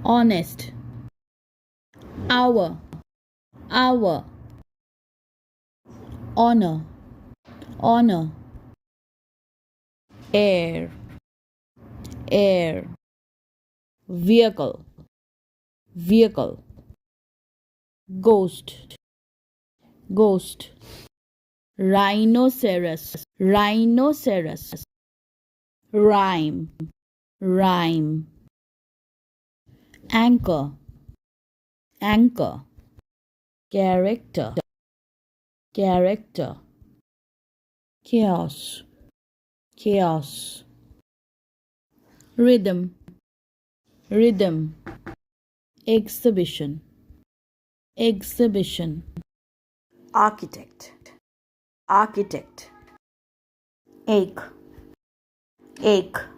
honest, hour, hour, honor, honor, air, air, vehicle, vehicle, ghost, ghost, rhinoceros, rhinoceros, rhyme, rhyme, anchor, anchor, character, character, chaos, chaos, rhythm, rhythm, exhibition, exhibition, architect, architect, ache, ache,